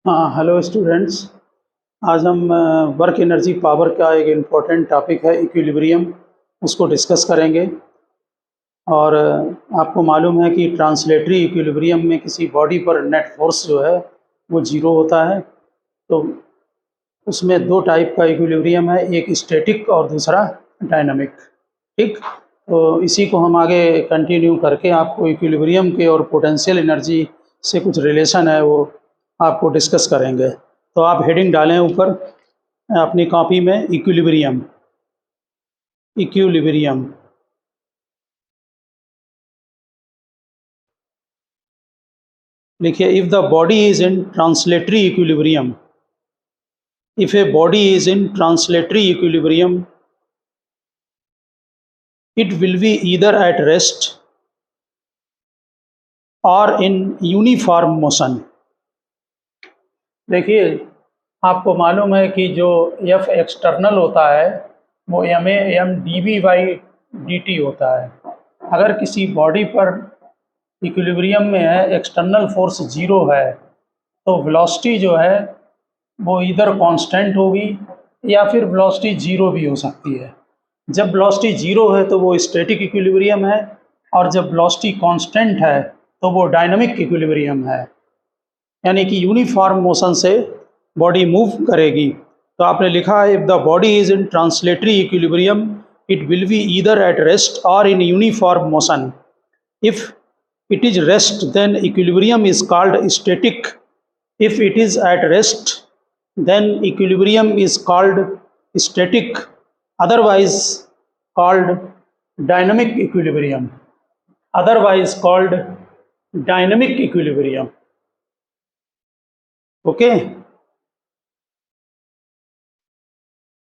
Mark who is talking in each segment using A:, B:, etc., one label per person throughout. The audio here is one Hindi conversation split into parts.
A: हाँ, हेलो स्टूडेंट्स। आज हम वर्क एनर्जी पावर का एक इम्पोर्टेंट टॉपिक है इक्विलिब्रियम, उसको डिस्कस करेंगे। और आपको मालूम है कि ट्रांसलेटरी इक्विलिब्रियम में किसी बॉडी पर नेट फोर्स जो है वो ज़ीरो होता है। तो उसमें दो टाइप का इक्विलिब्रियम है, एक स्टैटिक और दूसरा डायनामिक। ठीक, तो इसी को हम आगे कंटिन्यू करके आपको इक्विलिब्रियम के और पोटेंशियल एनर्जी से कुछ रिलेशन है वो आपको डिस्कस करेंगे। तो आप हेडिंग डालें ऊपर अपनी कॉपी में, इक्विलिब्रियम। इक्विलिब्रियम लिखिए, if the body is in translatory equilibrium, if A body is in translatory equilibrium, it will be either at rest or in uniform motion। देखिए, आपको मालूम है कि जो F एक्सटर्नल होता है वो ma/m/dv/dt होता है। अगर किसी बॉडी पर इक्विलिब्रियम में है, एक्सटर्नल फोर्स ज़ीरो है, तो वेलोसिटी जो है वो इधर कांस्टेंट होगी या फिर वेलोसिटी ज़ीरो भी हो सकती है। जब वेलोसिटी ज़ीरो है तो वो स्टैटिक इक्विलिब्रियम है, और जब वेलोसिटी कांस्टेंट है तो वो डायनामिक इक्विलिब्रियम है, यानी कि यूनिफॉर्म मोशन से बॉडी मूव करेगी। तो आपने लिखा है, if the body is in translatory equilibrium it will be either at rest or in uniform motion. If it is rest, then equilibrium is called static. If it is at rest, then equilibrium is called static, otherwise called dynamic equilibrium, otherwise called dynamic equilibrium। Okay,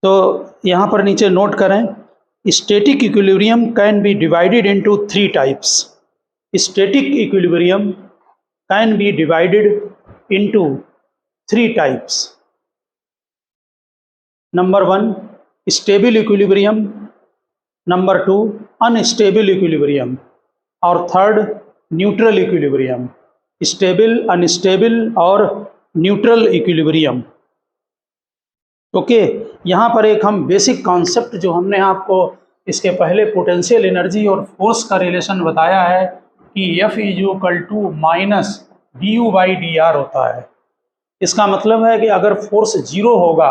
A: तो यहाँ पर नीचे नोट करें, static equilibrium can be divided into three types. Static equilibrium can be divided into three types. Number one, stable equilibrium. Number two, unstable equilibrium. और third, neutral equilibrium. Stable, unstable और neutral equilibrium। ओके, यहाँ पर एक हम बेसिक कॉन्सेप्ट जो हमने आपको इसके पहले पोटेंशियल एनर्जी और फोर्स का रिलेशन बताया है कि F = -du/dr होता है। इसका मतलब है कि अगर फोर्स ज़ीरो होगा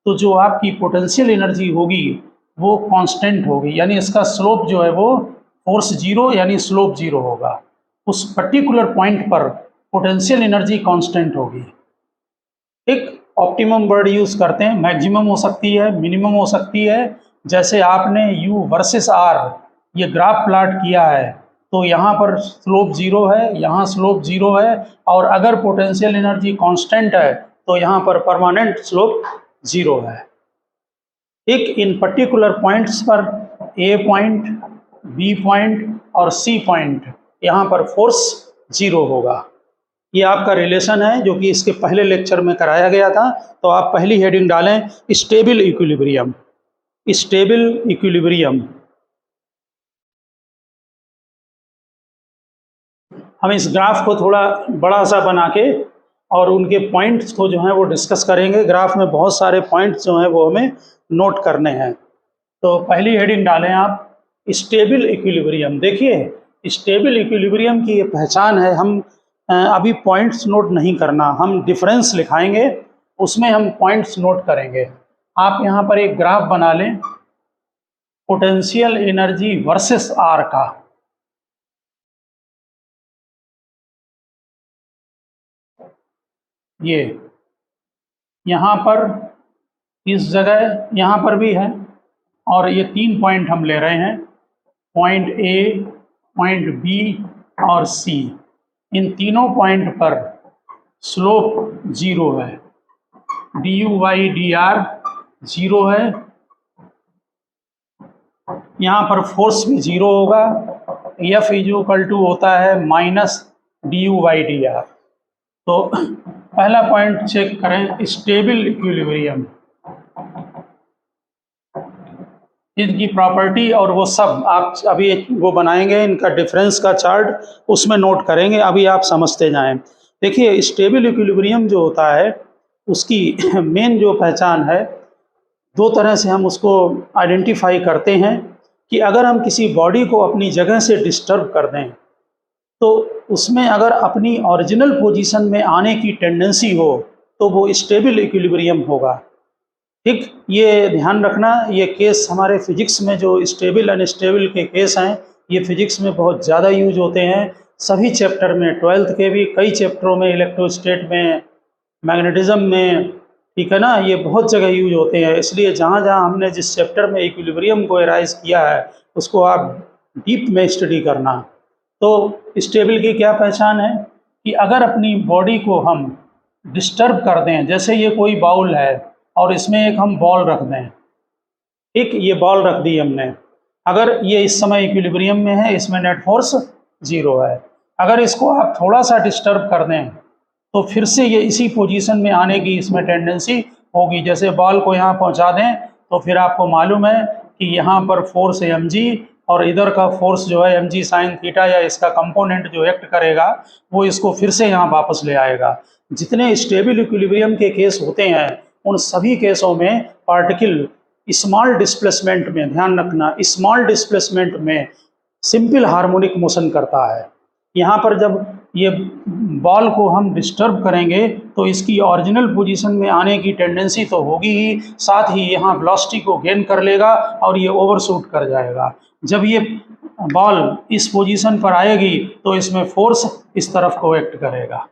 A: तो जो आपकी पोटेंशियल एनर्जी होगी वो कांस्टेंट होगी, यानी इसका स्लोप जो है वो फोर्स ज़ीरो यानी स्लोप ज़ीरो होगा। उस पर्टिकुलर पॉइंट पर पोटेंशियल एनर्जी कांस्टेंट होगी। एक ऑप्टिमम वर्ड यूज़ करते हैं, मैक्सिमम हो सकती है, मिनिमम हो सकती है। जैसे आपने U वर्सेस R ये ग्राफ प्लाट किया है, तो यहाँ पर स्लोप ज़ीरो है, यहाँ स्लोप ज़ीरो है, और अगर पोटेंशियल एनर्जी कांस्टेंट है तो यहाँ पर परमानेंट स्लोप ज़ीरो है। एक इन पर्टिकुलर पॉइंट्स पर A पॉइंट, B पॉइंट और C पॉइंट यहाँ पर फोर्स ज़ीरो होगा। ये आपका रिलेशन है जो कि इसके पहले लेक्चर में कराया गया था। तो आप पहली हेडिंग डालें, स्टेबल इक्विलिब्रियम। Stable equilibrium. हम इस ग्राफ को थोड़ा बड़ा सा बना के और उनके पॉइंट्स को जो है वो डिस्कस करेंगे। ग्राफ में बहुत सारे पॉइंट्स जो हैं वो हमें नोट करने हैं। तो पहली हेडिंग डालें आप, स्टेबल इक्विलिब्रियम। देखिए, स्टेबल इक्विलिब्रियम की ये पहचान है। हम अभी पॉइंट्स नोट नहीं करना, हम डिफरेंस लिखाएंगे, उसमें हम पॉइंट्स नोट करेंगे। आप यहाँ पर एक ग्राफ बना लें पोटेंशियल एनर्जी वर्सेस आर का। ये यहाँ पर इस जगह यहाँ पर भी है, और ये तीन पॉइंट हम ले रहे हैं, पॉइंट ए, पॉइंट बी और सी। इन तीनों पॉइंट पर स्लोप ज़ीरो है, du/dr ज़ीरो है, यहाँ पर फोर्स भी ज़ीरो होगा। F = होता है -du/dr। तो पहला पॉइंट चेक करें, स्टेबल इक्विलिब्रियम। इनकी प्रॉपर्टी और वो सब आप अभी वो बनाएंगे, इनका डिफरेंस का चार्ट उसमें नोट करेंगे, अभी आप समझते जाएं। देखिए स्टेबल इक्विलिब्रियम जो होता है उसकी मेन जो पहचान है, दो तरह से हम उसको आइडेंटिफाई करते हैं कि अगर हम किसी बॉडी को अपनी जगह से डिस्टर्ब कर दें तो उसमें अगर अपनी ओरिजिनल पोजीशन में आने की टेंडेंसी हो तो वो स्टेबल इक्विलिब्रियम होगा। ठीक, ये ध्यान रखना, ये केस हमारे फिजिक्स में जो स्टेबल अनस्टेबल के केस हैं ये फिजिक्स में बहुत ज़्यादा यूज होते हैं, सभी चैप्टर में, 12th के भी कई चैप्टरों में, इलेक्ट्रोस्टेट में, मैग्नेटिज्म में, ठीक है ना, ये बहुत जगह यूज होते हैं। इसलिए जहाँ जहाँ हमने जिस चैप्टर में इक्विलिब्रियम को एराइज किया है उसको आप डीप में स्टडी करना। तो स्टेबल की क्या पहचान है कि अगर अपनी बॉडी को हम डिस्टर्ब कर दें, जैसे ये कोई बाउल है और इसमें एक हम बॉल रख दें, ठीक, ये बॉल रख दी हमने, अगर ये इस समय इक्विलिब्रियम में है, इसमें नेट फोर्स 0 है, अगर इसको आप थोड़ा सा डिस्टर्ब कर दें तो फिर से ये इसी पोजीशन में आने की इसमें टेंडेंसी होगी। जैसे बॉल को यहाँ पहुँचा दें तो फिर आपको मालूम है कि यहाँ पर फोर्स mg और इधर का फोर्स जो है mg साइन थीटा या इसका कंपोनेंट जो एक्ट करेगा वो इसको फिर से यहाँ वापस ले आएगा। जितने स्टेबल इक्विलिब्रियम के केस होते हैं उन सभी केसों में पार्टिकल स्मॉल डिस्प्लेसमेंट में, ध्यान रखना, स्मॉल डिस्प्लेसमेंट में सिंपल हार्मोनिक मोशन करता है। यहाँ पर जब ये बॉल को हम डिस्टर्ब करेंगे तो इसकी ओरिजिनल पोजीशन में आने की टेंडेंसी तो होगी ही, साथ ही यहाँ वेलोसिटी को गेन कर लेगा और ये ओवरशूट कर जाएगा। जब ये बॉल इस पोजीशन पर आएगी तो इसमें फोर्स इस तरफ को एक्ट करेगा,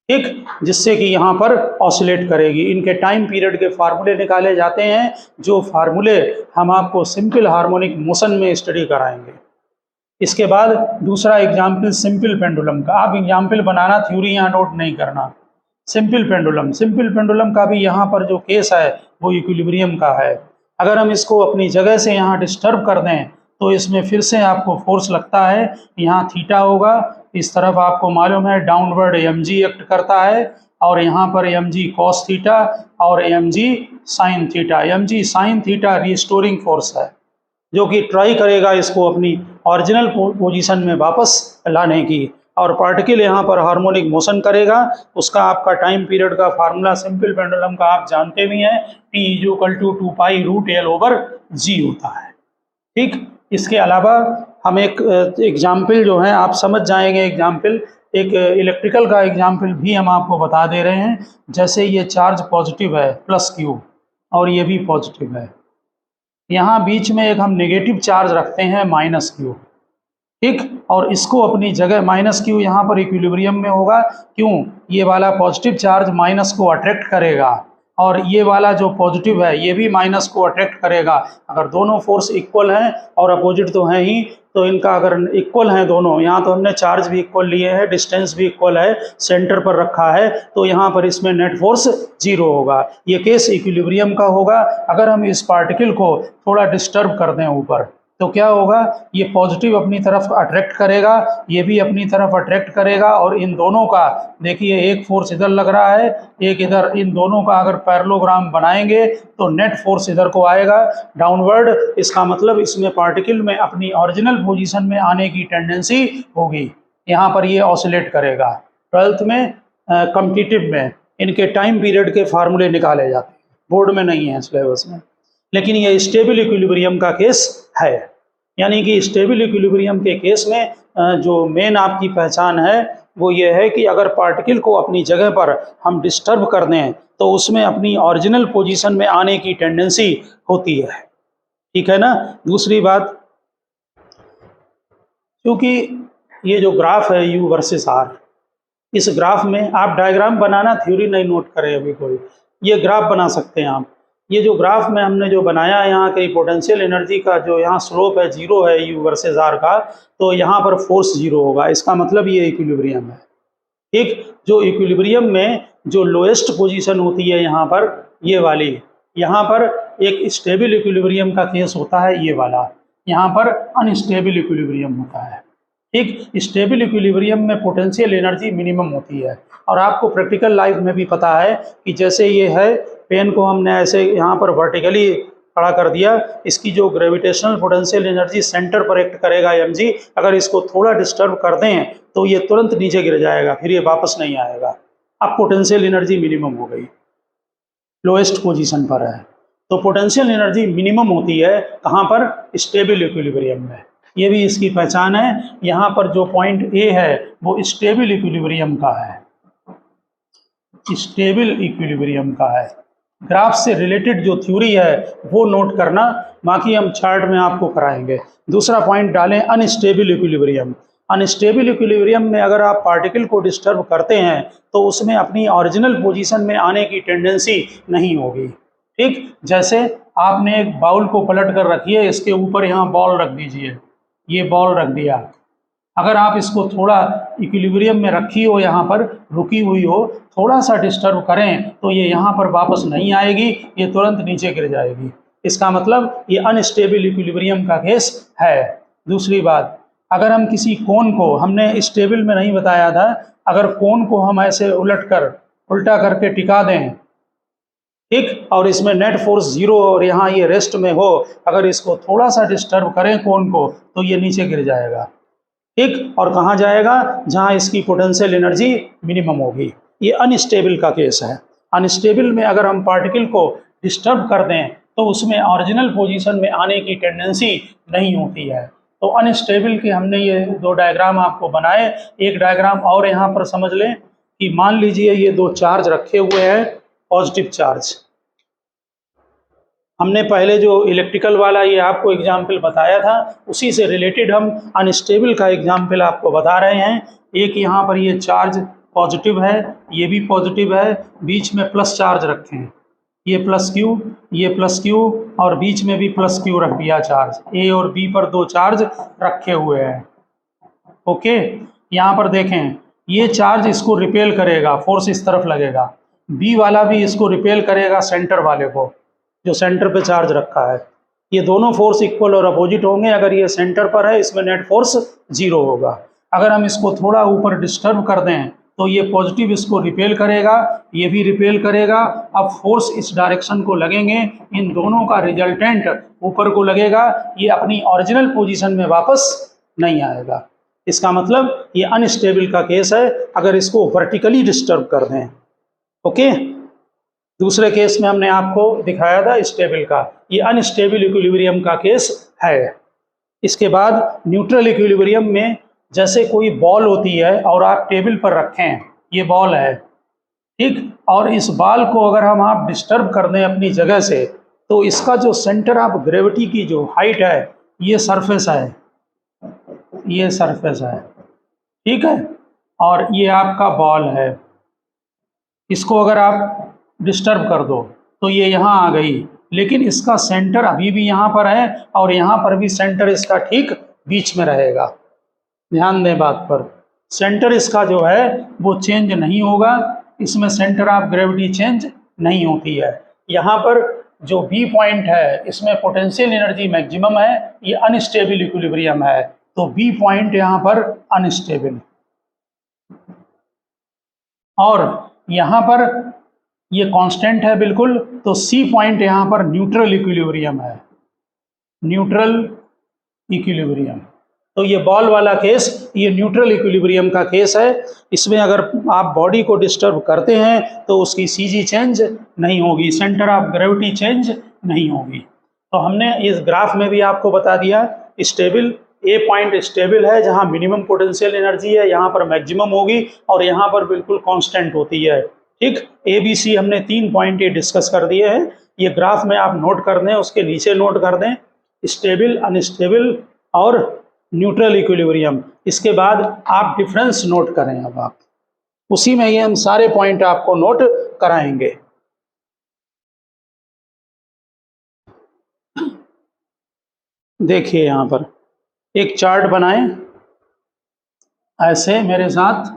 A: ठीक, जिससे कि यहाँ पर ऑसिलेट करेगी। इनके टाइम पीरियड के फार्मूले निकाले जाते हैं, जो फार्मूले हम आपको सिंपल हार्मोनिक मोशन में स्टडी कराएंगे। इसके बाद दूसरा एग्जाम्पल सिंपल पेंडुलम का, आप एग्जाम्पल बनाना, थ्योरी यहाँ नोट नहीं करना। सिंपल पेंडुलम का भी यहाँ पर जो केस है वो इक्विलिब्रियम का है। अगर हम इसको अपनी जगह से यहाँ डिस्टर्ब कर दें तो इसमें फिर से आपको फोर्स लगता है, यहाँ थीटा होगा, इस तरफ आपको मालूम है डाउनवर्ड mg एक्ट करता है और यहाँ पर mg cos थीटा और mg sine theta. mg sine theta restoring force है जो कि ट्राई करेगा इसको अपनी ओरिजिनल पोजीशन में वापस लाने की, और पार्टिकल यहाँ पर हार्मोनिक मोशन करेगा। उसका आपका टाइम पीरियड का फार्मूला सिंपल पेंडुलम का आप जानते भी हैं, T = 2 π√L/g होता है, ठीक। इसके अलावा हम एक एग्जाम्पल जो है आप समझ जाएंगे, एग्जाम्पल एक इलेक्ट्रिकल का एग्जाम्पल भी हम आपको बता दे रहे हैं। जैसे ये चार्ज पॉजिटिव है +q और ये भी पॉजिटिव है, यहाँ बीच में एक हम नेगेटिव चार्ज रखते हैं -q, ठीक, और इसको अपनी जगह -q यहाँ पर इक्विलिब्रियम में होगा, क्यों, ये वाला पॉजिटिव चार्ज माइनस को अट्रैक्ट करेगा और ये वाला जो पॉजिटिव है ये भी माइनस को अट्रैक्ट करेगा। अगर दोनों फोर्स इक्वल हैं और अपोजिट तो हैं ही, तो इनका अगर इक्वल हैं दोनों, यहाँ तो हमने चार्ज भी इक्वल लिए हैं, डिस्टेंस भी इक्वल है, सेंटर पर रखा है, तो यहाँ पर इसमें नेट फोर्स 0 होगा। ये केस इक्विलिब्रियम का होगा। अगर हम इस पार्टिकल को थोड़ा डिस्टर्ब कर दें ऊपर तो क्या होगा, ये पॉजिटिव अपनी तरफ अट्रैक्ट करेगा, ये भी अपनी तरफ अट्रैक्ट करेगा, और इन दोनों का देखिए एक फोर्स इधर लग रहा है, एक इधर, इन दोनों का अगर पैरेललोग्राम बनाएंगे तो नेट फोर्स इधर को आएगा डाउनवर्ड। इसका मतलब इसमें पार्टिकल में अपनी ओरिजिनल पोजीशन में आने की टेंडेंसी होगी, यहाँ पर ये ऑसिलेट करेगा। 12th में कॉम्पिटिटिव में इनके टाइम पीरियड के फार्मूले निकाले जाते हैं, बोर्ड में नहीं है सिलेबस में, लेकिन ये स्टेबल इक्विलिब्रियम का केस है। यानी कि स्टेबल इक्विलिब्रियम के केस में जो मेन आपकी पहचान है वो ये है कि अगर पार्टिकल को अपनी जगह पर हम डिस्टर्ब कर दें तो उसमें अपनी ओरिजिनल पोजीशन में आने की टेंडेंसी होती है, ठीक है ना। दूसरी बात, क्योंकि ये जो ग्राफ है U वर्सेस R, इस ग्राफ में आप डायग्राम बनाना, थ्योरी नहीं नोट करें अभी कोई, ये ग्राफ बना सकते हैं आप। ये जो ग्राफ में हमने जो बनाया है यहाँ के पोटेंशियल एनर्जी का जो यहाँ स्लोप है 0 है U वर्सेस R का, तो यहाँ पर फोर्स 0 होगा, इसका मतलब ये इक्विलिब्रियम है, ठीक। जो इक्विलिब्रियम में जो लोएस्ट पोजीशन होती है यहाँ पर, ये वाली, यहाँ पर एक स्टेबल इक्विलिब्रियम का केस होता है ये वाला, यहाँ पर अनस्टेबल इक्विलिब्रियम होता है, ठीक। स्टेबल इक्विलिब्रियम में पोटेंशियल एनर्जी मिनिमम होती है, और आपको प्रैक्टिकल लाइफ में भी पता है कि जैसे ये है, पेन को हमने ऐसे यहाँ पर वर्टिकली खड़ा कर दिया, इसकी जो ग्रेविटेशनल पोटेंशियल एनर्जी सेंटर पर एक्ट करेगा mg, अगर इसको थोड़ा डिस्टर्ब कर दें तो ये तुरंत नीचे गिर जाएगा, फिर ये वापस नहीं आएगा। अब पोटेंशियल एनर्जी मिनिमम हो गई, लोएस्ट पोजीशन पर है। तो पोटेंशियल एनर्जी मिनिमम होती है कहाँ पर? स्टेबल इक्विलिब्रियम में। ये भी इसकी पहचान है। यहाँ पर जो पॉइंट ए है वो स्टेबल इक्विलिब्रियम का है, स्टेबल इक्विलिब्रियम का है। ग्राफ से रिलेटेड जो थ्योरी है वो नोट करना, बाकी हम चार्ट में आपको कराएंगे। दूसरा पॉइंट डालें अनस्टेबल इक्विलिब्रियम। अनस्टेबल इक्विलिब्रियम में अगर आप पार्टिकल को डिस्टर्ब करते हैं तो उसमें अपनी ओरिजिनल पोजीशन में आने की टेंडेंसी नहीं होगी। ठीक, जैसे आपने एक बाउल को पलट कर रखिए, इसके ऊपर यहाँ बॉल रख दीजिए, ये बॉल रख दिया, अगर आप इसको थोड़ा इक्विलिब्रियम में रखी हो, यहाँ पर रुकी हुई हो, थोड़ा सा डिस्टर्ब करें तो ये यहाँ पर वापस नहीं आएगी, ये तुरंत नीचे गिर जाएगी। इसका मतलब ये अनस्टेबल इक्विलिब्रियम का केस है। दूसरी बात, अगर हम किसी कोन को, हमने स्टेबल में नहीं बताया था, अगर कोन को हम ऐसे उल्टा करके टिका दें, ठीक, और इसमें नेट फोर्स 0 और यहाँ ये रेस्ट में हो, अगर इसको थोड़ा सा डिस्टर्ब करें कोन को तो ये नीचे गिर जाएगा। ठीक, और कहाँ जाएगा? जहाँ इसकी पोटेंशियल एनर्जी मिनिमम होगी। ये अनस्टेबल का केस है। अनस्टेबल में अगर हम पार्टिकल को डिस्टर्ब कर दें तो उसमें ओरिजिनल पोजीशन में आने की टेंडेंसी नहीं होती है। तो अनस्टेबल के हमने ये 2 डायग्राम आपको बनाए। एक डायग्राम और यहाँ पर समझ लें कि मान लीजिए ये 2 चार्ज रखे हुए हैं, पॉजिटिव चार्ज। हमने पहले जो इलेक्ट्रिकल वाला ये आपको एग्जाम्पल बताया था, उसी से रिलेटेड हम अनस्टेबल का एग्जाम्पल आपको बता रहे हैं। एक यहाँ पर ये चार्ज पॉजिटिव है, ये भी पॉजिटिव है, बीच में प्लस चार्ज रखे हैं, ये प्लस क्यू, ये प्लस क्यू, और बीच में भी प्लस क्यू रख दिया चार्ज। ए और बी पर 2 चार्ज रखे हुए हैं। ओके, यहाँ पर देखें, ये चार्ज इसको रिपेल करेगा, फोर्स इस तरफ लगेगा, बी वाला भी इसको रिपेल करेगा सेंटर वाले को, जो सेंटर पे चार्ज रखा है। ये दोनों फोर्स इक्वल और अपोजिट होंगे। अगर ये सेंटर पर है, इसमें नेट फोर्स 0 होगा। अगर हम इसको थोड़ा ऊपर डिस्टर्ब कर दें तो ये पॉजिटिव इसको रिपेल करेगा, ये भी रिपेल करेगा। अब फोर्स इस डायरेक्शन को लगेंगे, इन दोनों का रिजल्टेंट ऊपर को लगेगा, ये अपनी ओरिजिनल पोजीशन में वापस नहीं आएगा। इसका मतलब ये अनस्टेबल का केस है अगर इसको वर्टिकली डिस्टर्ब कर दें। ओके, दूसरे केस में हमने आपको दिखाया था स्टेबल का, ये अनस्टेबल इक्विलिब्रियम का केस है। इसके बाद न्यूट्रल इक्विलिब्रियम में जैसे कोई बॉल होती है और आप टेबल पर रखें, ये बॉल है, ठीक, और इस बॉल को अगर हम आप डिस्टर्ब कर दें अपनी जगह से तो इसका जो सेंटर ऑफ ग्रेविटी की जो हाइट है, ये सरफेस है, ये सरफेस है, ठीक है, और ये आपका बॉल है। इसको अगर आप डिस्टर्ब कर दो तो ये यहाँ आ गई, लेकिन इसका सेंटर अभी भी यहाँ पर है और यहाँ पर भी सेंटर इसका ठीक बीच में रहेगा। ध्यान दें बात पर, सेंटर इसका जो है वो चेंज नहीं होगा, इसमें सेंटर ऑफ ग्रेविटी चेंज नहीं होती है। यहाँ पर जो बी पॉइंट है इसमें पोटेंशियल एनर्जी मैक्सिमम है, ये अनस्टेबल इक्विलिब्रियम है, तो बी पॉइंट यहाँ पर अनस्टेबल, और यहाँ पर ये कांस्टेंट है बिल्कुल, तो सी पॉइंट यहाँ पर न्यूट्रल इक्विलिब्रियम है, न्यूट्रल इक्विलिब्रियम। तो ये बॉल वाला केस ये न्यूट्रल इक्विलिब्रियम का केस है। इसमें अगर आप बॉडी को डिस्टर्ब करते हैं तो उसकी सीजी चेंज नहीं होगी, सेंटर ऑफ ग्रेविटी चेंज नहीं होगी। तो हमने इस ग्राफ में भी आपको बता दिया, स्टेबल ए पॉइंट स्टेबल है जहाँ मिनिमम पोटेंशियल एनर्जी है, यहाँ पर मैक्सिमम होगी और यहाँ पर बिल्कुल कांस्टेंट होती है। ठीक, ए बी सी हमने 3 पॉइंट ये डिस्कस कर दिए हैं, ये ग्राफ में आप नोट कर दें, उसके नीचे नोट कर दें स्टेबल, अनस्टेबल और न्यूट्रल इक्विलिब्रियम। इसके बाद आप डिफरेंस नोट करें, अब आप उसी में ये हम सारे पॉइंट आपको नोट कराएंगे। देखिए यहाँ पर एक चार्ट बनाएं ऐसे मेरे साथ,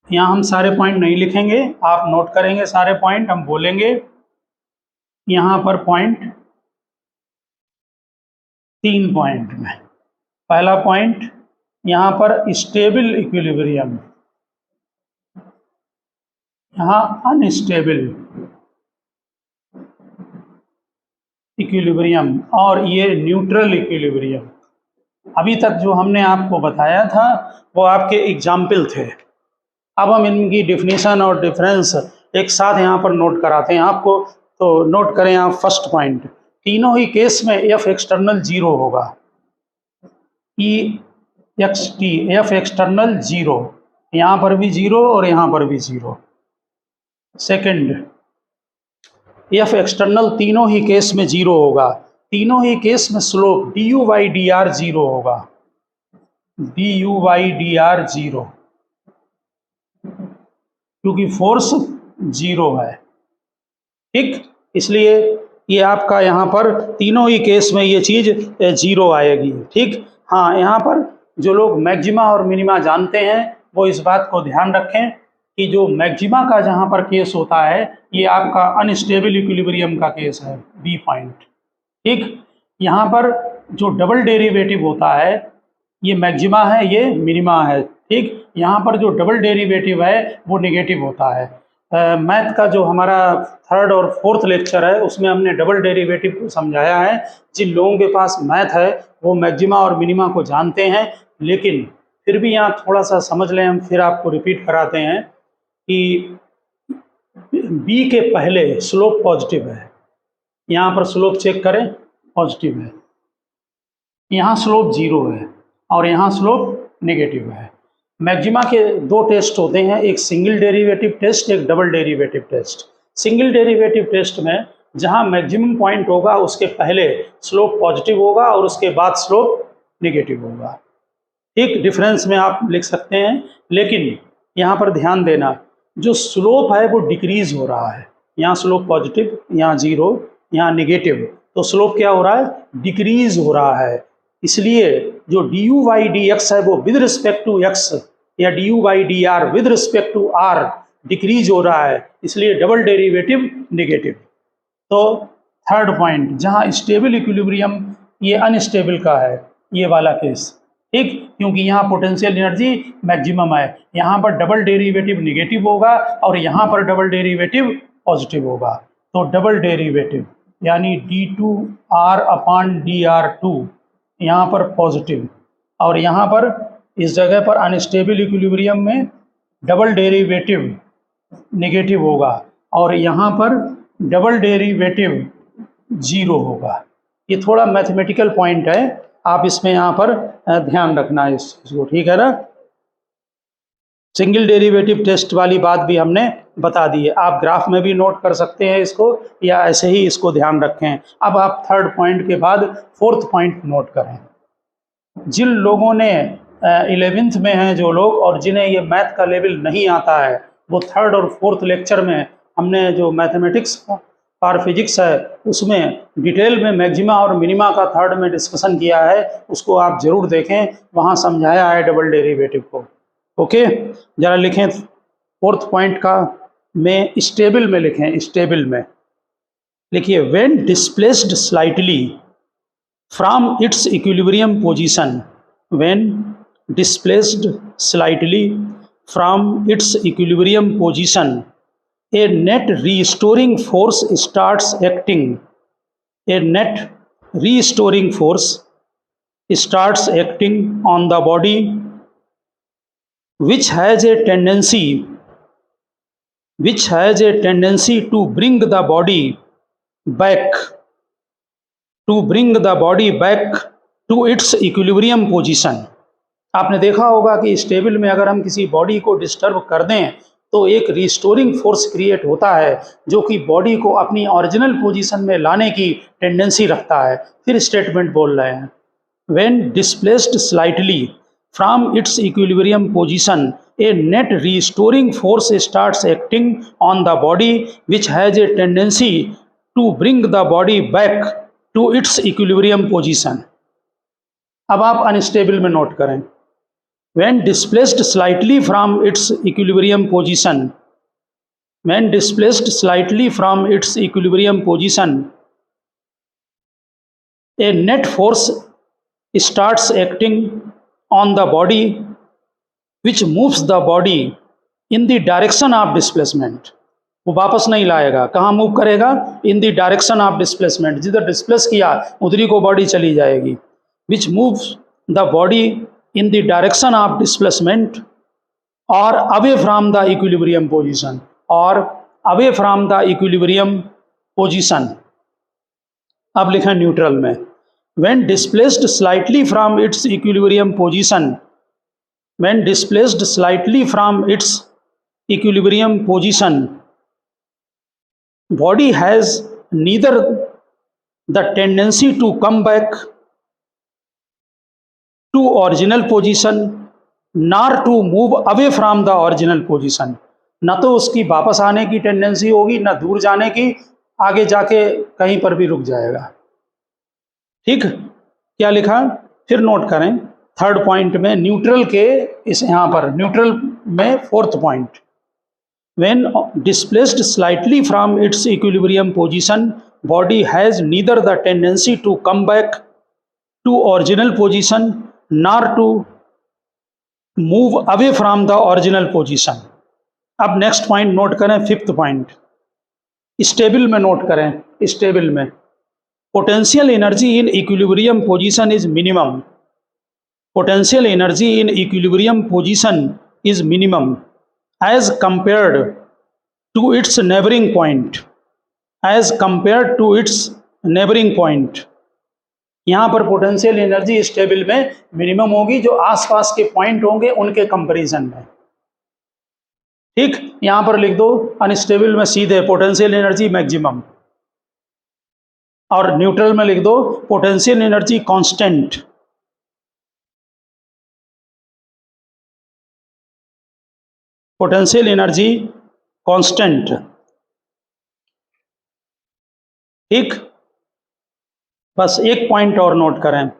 A: यहाँ हम सारे पॉइंट नहीं लिखेंगे, आप नोट करेंगे सारे पॉइंट, हम बोलेंगे। यहाँ पर पॉइंट 3 पॉइंट में, पहला पॉइंट यहाँ पर स्टेबल इक्विलिब्रियम, यहाँ अनस्टेबल, इक्विलिब्रियम और ये न्यूट्रल इक्विलिब्रियम। अभी तक जो हमने आपको बताया था वो आपके एग्जाम्पल थे। अब हम इनकी डिफिनीशन और डिफरेंस एक साथ यहाँ पर नोट कराते हैं आपको। तो नोट करें आप फर्स्ट पॉइंट, तीनों ही केस में एफ एक्सटर्नल जीरो होगा, E X T, F external zero, यहाँ पर भी जीरो और यहाँ पर भी जीरो। सेकंड, एफ एक्सटर्नल तीनों ही केस में जीरो होगा, तीनों ही केस में slope d you by D r zero होगा, d you by D r zero, क्योंकि फोर्स जीरो है। ठीक, इसलिए ये आपका यहाँ पर तीनों ही केस में ये चीज़ जीरो आएगी। ठीक, हाँ, यहाँ पर जो लोग मैक्सिमा और मिनिमा जानते हैं वो इस बात को ध्यान रखें कि जो मैक्सिमा का जहाँ पर केस होता है ये आपका अनस्टेबल इक्विलिब्रियम का केस है, बी पॉइंट। ठीक, यहाँ पर जो डबल डेरिवेटिव होता है ये मैक्सिमा है, ये मिनिमा है। ठीक, यहाँ पर जो डबल डेरिवेटिव है वो नेगेटिव होता है। मैथ का जो हमारा थर्ड और फोर्थ लेक्चर है उसमें हमने डबल डेरिवेटिव को समझाया है। जिन लोगों के पास मैथ है वो मैक्सिमा और मिनिमा को जानते हैं, लेकिन फिर भी यहाँ थोड़ा सा समझ लें, हम फिर आपको रिपीट कराते हैं कि बी के पहले स्लोप पॉजिटिव है, यहाँ पर स्लोप चेक करें पॉजिटिव है, यहाँ स्लोप जीरो है और यहाँ स्लोप नेगेटिव है। मैक्सिमा के दो टेस्ट होते हैं, एक सिंगल डेरिवेटिव टेस्ट, एक double derivative test. Single derivative test में जहाँ मैक्सिमम पॉइंट होगा उसके पहले स्लोप पॉजिटिव होगा और उसके बाद स्लोप नेगेटिव होगा। ठीक, डिफरेंस में आप लिख सकते हैं, लेकिन यहाँ पर ध्यान देना जो स्लोप है वो डिक्रीज हो रहा है। यहाँ स्लोप पॉजिटिव, यहाँ जीरो, यहाँ नेगेटिव, तो स्लोप क्या हो रहा है, डिक्रीज हो रहा है। इसलिए जो D you by D X है वो विद रिस्पेक्ट टू एक्स या D you by D R with respect to R decrease हो रहा है, इसलिए डबल डेरिवेटिव नेगेटिव। तो थर्ड पॉइंट, जहाँ स्टेबल इक्विलिब्रियम ये अनस्टेबल का है, ये वाला केस। ठीक, क्योंकि यहाँ पोटेंशियल एनर्जी मैक्सिमम है, यहाँ पर डबल डेरिवेटिव नेगेटिव होगा और यहाँ पर डबल डेरिवेटिव पॉजिटिव होगा। तो डबल डेरिवेटिव यानी d2r अपॉन dr2 यहाँ पर पॉजिटिव और यहाँ पर इस जगह पर अनस्टेबल इक्विलिब्रियम में डबल डेरिवेटिव नेगेटिव होगा और यहाँ पर डबल डेरिवेटिव जीरो होगा। ये थोड़ा मैथमेटिकल पॉइंट है, आप इसमें यहाँ पर ध्यान रखना है इसको। ठीक है ना, सिंगल डेरिवेटिव टेस्ट वाली बात भी हमने बता दी है, आप ग्राफ में भी नोट कर सकते हैं इसको या ऐसे ही इसको ध्यान रखें। अब आप थर्ड पॉइंट के बाद फोर्थ पॉइंट नोट करें। जिन लोगों ने 11th में हैं जो लोग और जिन्हें ये मैथ का लेवल नहीं आता है, वो थर्ड और फोर्थ लेक्चर में हमने जो मैथमेटिक्स फॉर फिजिक्स है उसमें डिटेल में मैक्सिमा और मिनिमा का थर्ड में डिस्कशन किया है, उसको आप ज़रूर देखें, वहाँ समझाया है डबल डेरिवेटिव को। ओके, ज़रा लिखें फोर्थ पॉइंट का में स्टेबल में लिखें, स्टेबल में लिखिए when displaced slightly from its equilibrium position, when displaced slightly from its equilibrium position a net restoring force starts acting, a net restoring force starts acting on the body which has a tendency to bring the body back to its equilibrium position। आपने देखा होगा कि स्टेबल में अगर हम किसी बॉडी को डिस्टर्ब कर दें तो एक रिस्टोरिंग फोर्स क्रिएट होता है जो कि बॉडी को अपनी ओरिजिनल पोजीशन में लाने की टेंडेंसी रखता है। फिर स्टेटमेंट बोल रहे हैं, when displaced slightly from its equilibrium position a net restoring force starts acting on the body which has a tendency to bring the body back to its equilibrium position. अब आप अनस्टेबल में नोट करें, when displaced slightly from its equilibrium position, when displaced slightly from its equilibrium position, a net force starts acting on the body which moves the body in the direction of displacement। वो वापस नहीं लाएगा। कहाँ मूव करेगा? In the direction of displacement, जिधर डिस्प्लेस किया उधरी को बॉडी चली जाएगी। Which moves the body in the direction of displacement और away from the equilibrium position, और away from the equilibrium position. अब लिखें न्यूट्रल में, when displaced slightly from its equilibrium position, when displaced slightly from its equilibrium position, body has neither the tendency to come back to original position nor to move away from the original position। न तो उसकी वापस आने की टेंडेंसी होगी, न दूर जाने की, आगे जाके कहीं पर भी रुक जाएगा। ठीक, क्या लिखा फिर नोट करें। थर्ड पॉइंट में न्यूट्रल के इस यहाँ पर न्यूट्रल में fourth point, when displaced slightly from its equilibrium position body has neither the tendency to come back to original position nor to move away from the original position. अब नेक्स्ट पॉइंट नोट करें, फिफ्थ पॉइंट, स्टेबल में नोट करें। स्टेबल में potential energy in equilibrium position is minimum, potential energy in equilibrium position is minimum as compared to its neighboring point, as compared to its neighboring point। यहाँ पर पोटेंशियल एनर्जी स्टेबल में मिनिमम होगी जो आसपास के पॉइंट होंगे उनके कंपैरिजन में। ठीक, यहाँ पर लिख दो अनस्टेबल में सीधे पोटेंशियल एनर्जी मैक्सिमम, और न्यूट्रल में लिख दो potential energy constant. Potential energy constant. ठीक, बस एक पॉइंट और नोट करें,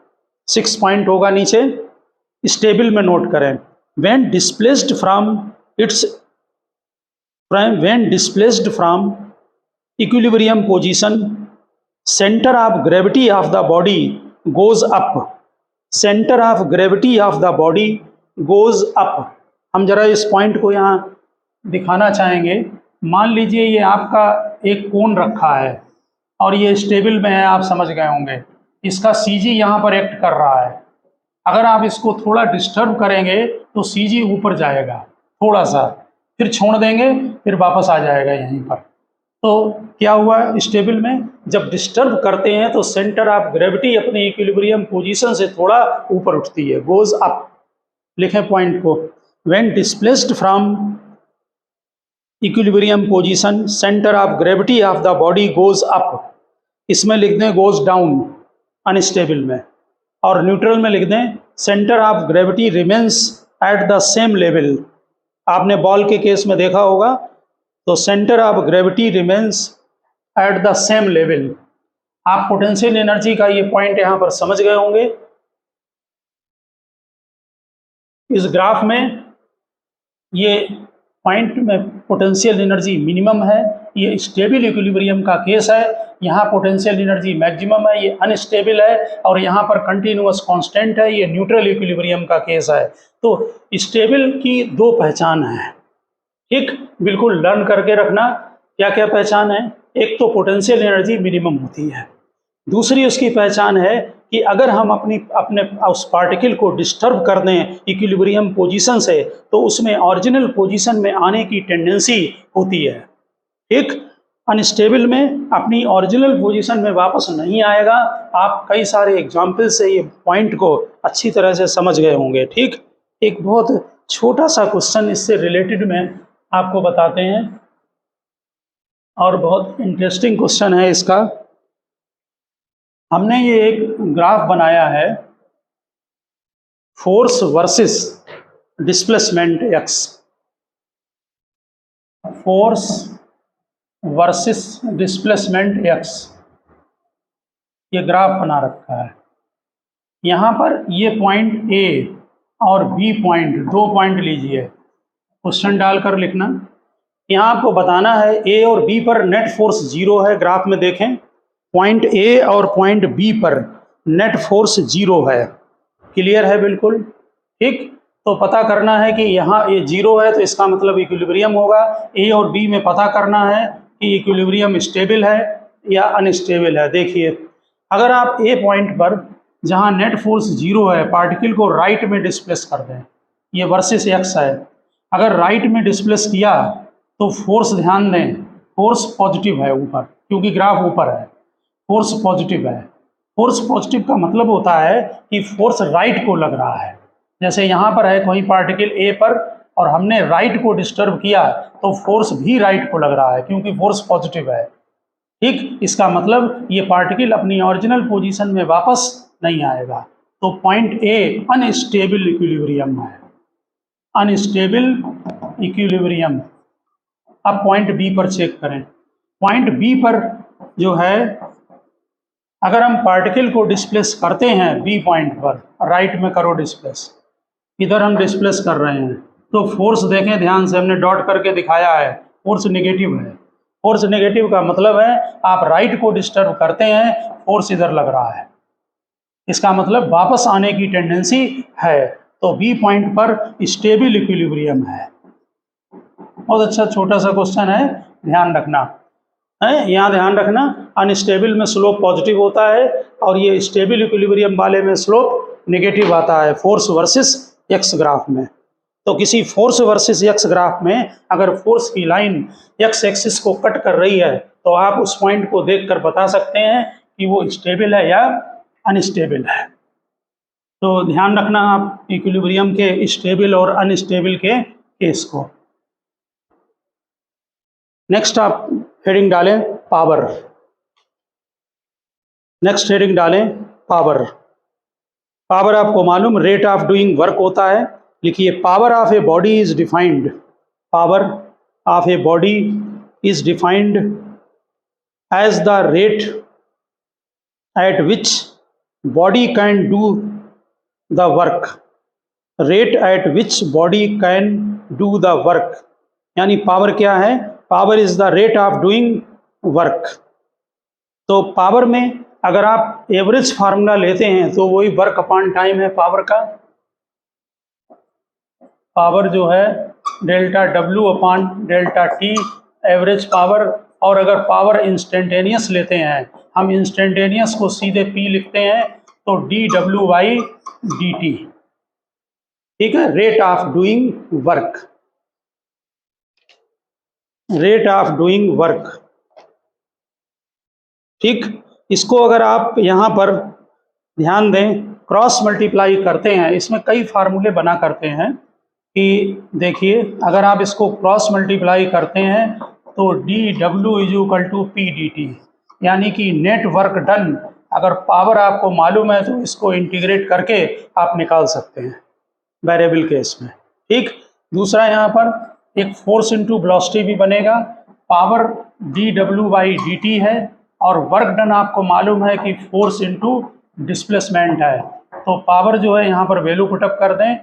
A: 6 पॉइंट होगा नीचे। स्टेबल में नोट करें, when displaced from its equilibrium position centre of gravity of the body goes up, centre of gravity of the body goes up. हम जरा इस पॉइंट को यहाँ दिखाना चाहेंगे। मान लीजिए ये आपका एक कोन रखा है और ये स्टेबल में है, आप समझ गए होंगे। इसका सीजी यहाँ पर एक्ट कर रहा है। अगर आप इसको थोड़ा डिस्टर्ब करेंगे तो सीजी ऊपर जाएगा थोड़ा सा, फिर छोड़ देंगे, फिर वापस आ जाएगा यहीं पर। तो क्या हुआ स्टेबल में, जब डिस्टर्ब करते हैं तो सेंटर ऑफ ग्रेविटी अपनी इक्विलिब्रियम पोजीशन से थोड़ा ऊपर उठती है, गोज अप। लिखें पॉइंट को, when displaced from equilibrium position centre of gravity of the body goes up. इसमें लिख दें गोज डाउन अनस्टेबल में, और न्यूट्रल में लिख दें centre of gravity remains at the same level. आपने बॉल के केस में देखा होगा, तो centre of gravity remains at the same level. आप पोटेंशियल एनर्जी का ये पॉइंट यहाँ पर समझ गए होंगे। इस ग्राफ में ये पॉइंट में पोटेंशियल एनर्जी मिनिमम है, ये स्टेबल इक्विलिब्रियम का केस है। यहाँ पोटेंशियल एनर्जी मैक्सिमम है, ये अनस्टेबल है, और यहाँ पर कंटिन्यूअस कांस्टेंट है, ये न्यूट्रल इक्विलिब्रियम का केस है। तो स्टेबल की 2 पहचान है। ठीक, बिल्कुल लर्न करके रखना क्या क्या पहचान है। एक तो पोटेंशियल एनर्जी मिनिमम होती है, दूसरी उसकी पहचान है कि अगर हम अपने उस पार्टिकल को डिस्टर्ब कर दें इक्विलिब्रियम पोजीशन से तो उसमें ओरिजिनल पोजीशन में आने की टेंडेंसी होती है। ठीक, अनस्टेबल में अपनी ओरिजिनल पोजीशन में वापस नहीं आएगा। आप कई सारे एग्जाम्पल से ये पॉइंट को अच्छी तरह से समझ गए होंगे। ठीक, एक बहुत छोटा सा क्वेश्चन इससे रिलेटेड में आपको बताते हैं, और बहुत इंटरेस्टिंग क्वेश्चन है इसका। हमने ये एक ग्राफ बनाया है, force versus displacement x, force versus displacement x, ये ग्राफ बना रखा है। यहाँ पर ये पॉइंट ए और बी पॉइंट, 2 पॉइंट लीजिए, क्वेश्चन डालकर लिखना। यहाँ आपको बताना है ए और बी पर नेट फोर्स 0 है। ग्राफ में देखें, पॉइंट ए और पॉइंट बी पर नेट फोर्स 0 है। क्लियर है बिल्कुल। ठीक, तो पता करना है कि यहाँ ये 0 है तो इसका मतलब इक्विलिब्रियम होगा। ए और बी में पता करना है कि इक्विलिब्रियम स्टेबल है या अनस्टेबल है। देखिए, अगर आप ए पॉइंट पर जहाँ नेट फोर्स 0 है पार्टिकल को राइट में डिस्प्लेस कर दें, ये वर्सेस एक्स है, अगर राइट में डिस्प्लेस किया तो फोर्स, ध्यान दें, फोर्स पॉजिटिव है ऊपर, क्योंकि ग्राफ ऊपर है, फोर्स पॉजिटिव है। फोर्स पॉजिटिव का मतलब होता है कि फोर्स राइट को लग रहा है। जैसे यहाँ पर है कोई पार्टिकल ए पर और हमने राइट को डिस्टर्ब किया तो फोर्स भी राइट को लग रहा है, क्योंकि फोर्स पॉजिटिव है। ठीक, इसका मतलब ये पार्टिकल अपनी ओरिजिनल पोजीशन में वापस नहीं आएगा। तो पॉइंट ए अनस्टेबल इक्विलिब्रियम है, अनस्टेबल इक्विलिब्रियम। अब पॉइंट बी पर चेक करें। पॉइंट बी पर जो है, अगर हम पार्टिकल को डिस्प्लेस करते हैं बी पॉइंट पर, राइट में करो डिस्प्लेस, इधर हम डिस्प्लेस कर रहे हैं, तो फोर्स देखें ध्यान से, हमने डॉट करके दिखाया है, फोर्स नेगेटिव है। फोर्स नेगेटिव का मतलब है आप राइट को डिस्टर्ब करते हैं, फोर्स इधर लग रहा है, इसका मतलब वापस आने की टेंडेंसी है। तो बी पॉइंट पर स्टेबल इक्विलिब्रियम है। बहुत अच्छा छोटा सा क्वेश्चन है, ध्यान रखना है, यहाँ ध्यान रखना। अनस्टेबल में स्लोप पॉजिटिव होता है और ये स्टेबल इक्विलिब्रियम वाले में स्लोप नेगेटिव आता है, फोर्स वर्सेस एक्स ग्राफ में। तो किसी फोर्स वर्सेस एक्स ग्राफ में अगर फोर्स की लाइन एक्स एक्सिस को कट कर रही है तो आप उस पॉइंट को देखकर बता सकते हैं कि वो स्टेबल है या अनस्टेबल है। तो ध्यान रखना आप इक्विलिब्रियम के स्टेबल और अनस्टेबल के केस को। नेक्स्ट आप हेडिंग डालें पावर। नेक्स्ट हेडिंग डालें पावर। पावर आपको मालूम रेट ऑफ डूइंग वर्क होता है। लिखिए, power of a body is defined, power of a body is defined as the rate at which body can do the work, rate at which body can do the work. यानी पावर क्या है? Power is the rate of doing work. तो पावर में अगर आप एवरेज फार्मूला लेते हैं तो वही वर्क अपॉन टाइम है पावर का। पावर जो है delta W upon delta T, average power. और अगर पावर इंस्टेंटेनियस लेते हैं, हम इंस्टेंटेनियस को सीधे पी लिखते हैं, तो D W by d T. ठीक है, rate of doing work, rate of doing work. ठीक, इसको अगर आप यहाँ पर ध्यान दें, क्रॉस मल्टीप्लाई करते हैं, इसमें कई फार्मूले बना करते हैं कि देखिए, अगर आप इसको क्रॉस मल्टीप्लाई करते हैं तो D W is equal to P D T, यानी कि नेट वर्क डन। अगर पावर आपको मालूम है तो इसको इंटीग्रेट करके आप निकाल सकते हैं वेरिएबल केस में। ठीक, दूसरा यहाँ पर एक फोर्स इंटू वेलोसिटी भी बनेगा। Power D W by d T है और वर्क डन आपको मालूम है कि फोर्स इंटू डिस्प्लेसमेंट है। तो पावर जो है यहाँ पर वैल्यू पुटअप कर दें,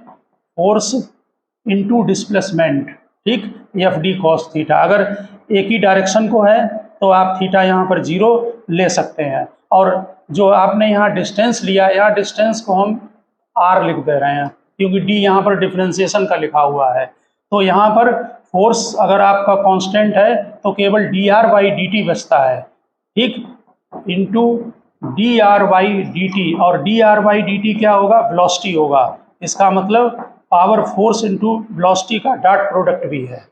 A: फोर्स इंटू डिस्प्लेसमेंट। ठीक, एफ डी कॉस थीटा। अगर एक ही डायरेक्शन को है तो आप थीटा यहाँ पर 0 ले सकते हैं। और जो आपने यहाँ डिस्टेंस लिया, यहाँ डिस्टेंस को हम r लिख दे रहे हैं क्योंकि d यहाँ पर डिफरेंशिएशन का लिखा हुआ है। तो यहाँ पर फोर्स अगर आपका कांस्टेंट है तो केवल d r by d t बचता है। ठीक, into d r by d t, और d r by d t क्या होगा? वेलोसिटी होगा। इसका मतलब पावर फोर्स इंटू वेलोसिटी का डॉट प्रोडक्ट भी है।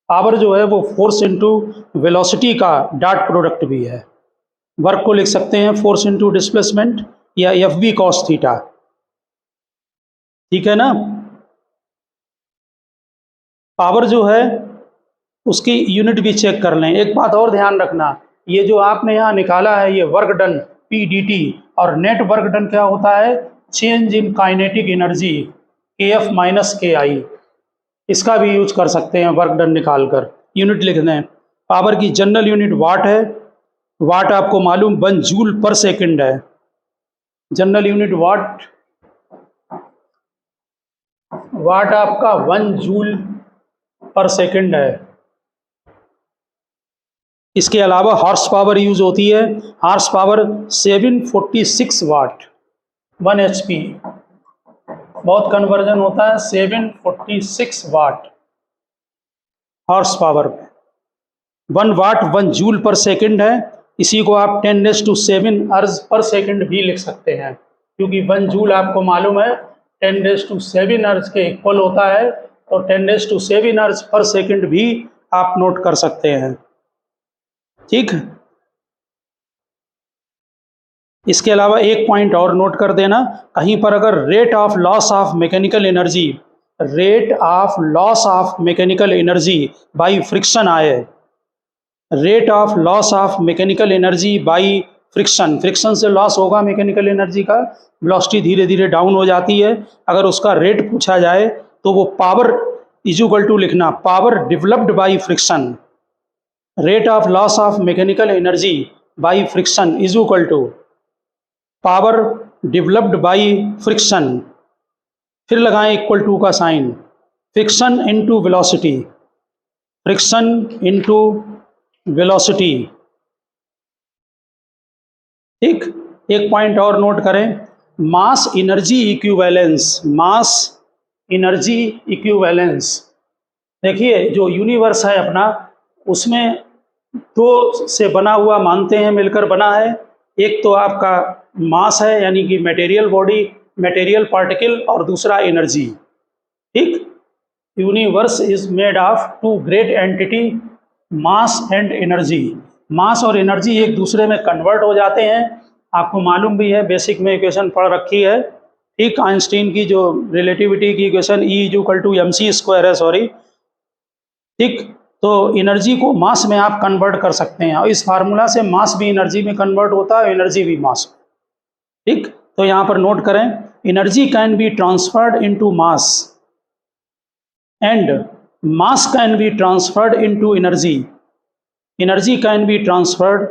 A: पावर जो है वो फोर्स इंटू वेलोसिटी का डॉट प्रोडक्ट भी है। वर्क को लिख सकते हैं फोर्स इंटू डिस्प्लेसमेंट या एफ बी कॉस थीटा। ठीक है ना। पावर जो है उसकी यूनिट भी चेक कर लें। एक बात और ध्यान रखना, ये जो आपने यहाँ निकाला है ये work done P D t, और नेट वर्क डन क्या होता है? चेंज इन काइनेटिक एनर्जी के एफ माइनस के आई। इसका भी यूज कर सकते हैं वर्क डन निकाल कर। यूनिट लिख दें। पावर की जनरल यूनिट वाट है। वाट आपको मालूम 1 जूल पर सेकंड है। जनरल यूनिट वाट, वाट आपका 1 जूल पर सेकंड है। इसके अलावा हॉर्स पावर यूज होती है। हॉर्स पावर 746 वाट 1 HP। बहुत कन्वर्जन होता है 746 वाट हॉर्स पावर में। 1 वाट 1 जूल पर सेकंड है, इसी को आप 10⁻⁷ अर्ज पर सेकंड भी लिख सकते हैं, क्योंकि 1 जूल आपको मालूम है 10⁷ अर्ज के इक्वल होता है, तो 10⁷ अर्ज पर सेकंड भी आप नोट कर सकते हैं। ठीक, इसके अलावा एक पॉइंट और नोट कर देना, कहीं पर अगर rate of loss of mechanical energy by friction आए, rate of loss of mechanical energy by friction से लॉस होगा मैकेनिकल एनर्जी का, वेलोसिटी धीरे धीरे डाउन हो जाती है। अगर उसका रेट पूछा जाए तो वो पावर इक्वल टू लिखना, power developed by friction, rate of loss of mechanical energy by friction is equal to power developed by friction, फिर लगाएं इक्वल टू का sign, friction into velocity, friction into velocity. ठीक, एक पॉइंट और नोट करें, मास एनर्जी इक्विवेलेंस। देखिए जो यूनिवर्स है अपना, उसमें दो से बना हुआ मानते हैं, मिलकर बना है। एक तो आपका मास है यानी कि मटेरियल बॉडी, मटेरियल पार्टिकल, और दूसरा एनर्जी। ठीक, universe is made of two great entity, mass and energy. Mass और एनर्जी एक दूसरे में कन्वर्ट हो जाते हैं, आपको मालूम भी है, बेसिक में इक्वेशन पढ़ रखी है। ठीक, आइंस्टीन की जो रिलेटिविटी की इक्वेशन E=mc² है, सॉरी। ठीक, तो एनर्जी को मास में आप कन्वर्ट कर सकते हैं, और इस फार्मूला से मास भी एनर्जी में कन्वर्ट होता है, एनर्जी भी मास। ठीक, तो यहाँ पर नोट करें, energy can be transferred into mass and mass can be transferred into energy, energy can be transferred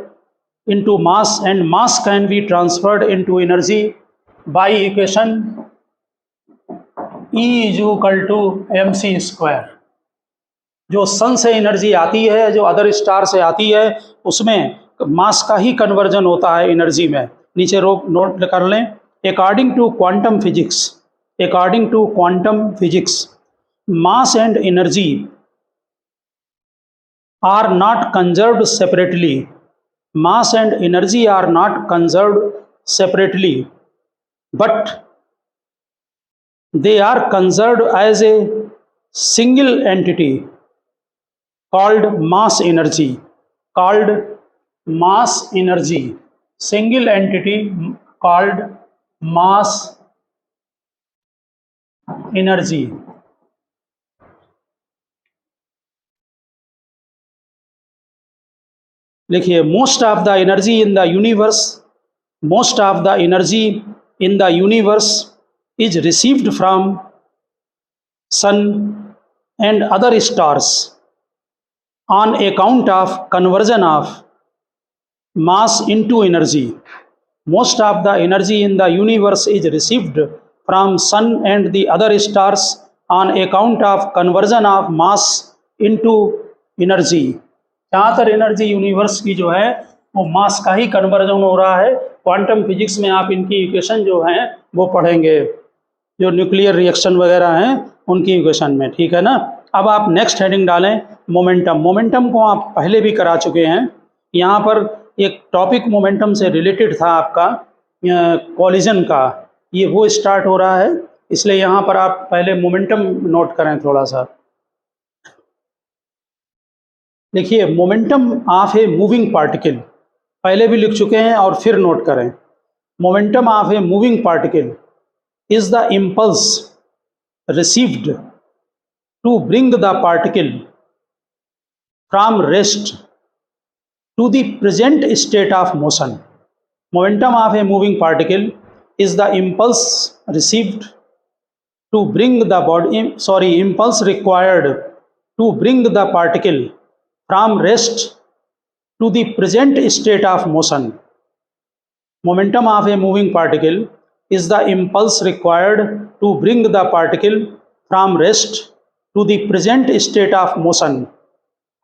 A: into mass and mass can be transferred into energy by equation E=mc²। जो सन से एनर्जी आती है, जो अदर स्टार से आती है, उसमें मास का ही कन्वर्जन होता है एनर्जी में। नीचे नोट कर लें, according to quantum physics mass and energy are not conserved separately, mass and energy are not conserved separately, but they are conserved as a single entity called mass energy, single entity called mass energy। लिखिए, most of the energy in the universe is received from sun and other stars on account of conversion of mass into energy। Most of the energy in the universe is received from sun and the other stars on account of conversion of mass into energy। ज़्यादातर एनर्जी यूनिवर्स की जो है वो मास का ही कन्वर्जन हो रहा है। क्वांटम फिजिक्स में आप इनकी इक्वेशन जो हैं वो पढ़ेंगे, जो न्यूक्लियर रिएक्शन वगैरह हैं उनकी इक्वेशन में। ठीक है ना। अब आप नेक्स्ट हेडिंग डालें, मोमेंटम को आप पहले भी करा चुके हैं। यहाँ पर एक टॉपिक मोमेंटम से रिलेटेड था आपका कॉलिजन का, ये वो स्टार्ट हो रहा है, इसलिए यहाँ पर आप पहले मोमेंटम नोट करें थोड़ा सा। देखिए, momentum of a moving particle पहले भी लिख चुके हैं और फिर नोट करें। Momentum of a moving particle is the impulse received to bring the particle from rest to the present state of motion। Momentum of a moving particle is the impulse received to bring the impulse required to bring the particle from rest to the present state of motion। Momentum of a moving particle is the impulse required to bring the particle from rest to the present state of motion।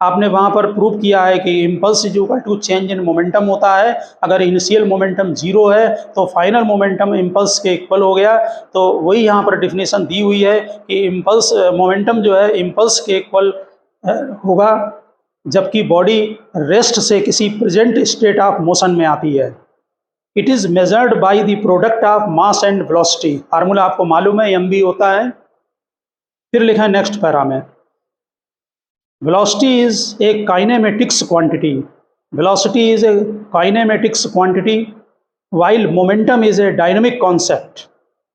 A: आपने वहाँ पर प्रूव किया है कि impulse is equal to change in momentum होता है। अगर इनिशियल मोमेंटम 0 है तो फाइनल मोमेंटम इम्पल्स के इक्वल हो गया। तो वही यहाँ पर डिफिनेशन दी हुई है कि इम्पल्स मोमेंटम जो है इम्पल्स के इक्वल होगा जबकि बॉडी रेस्ट से किसी प्रेजेंट स्टेट ऑफ मोशन में आती है। It is measured by the product of mass and velocity. Formula आपको मालूम है, mv होता है। फिर लिखा है नेक्स्ट पैरा में, velocity is a kinematics quantity. Velocity is a kinematics quantity while momentum is a dynamic concept.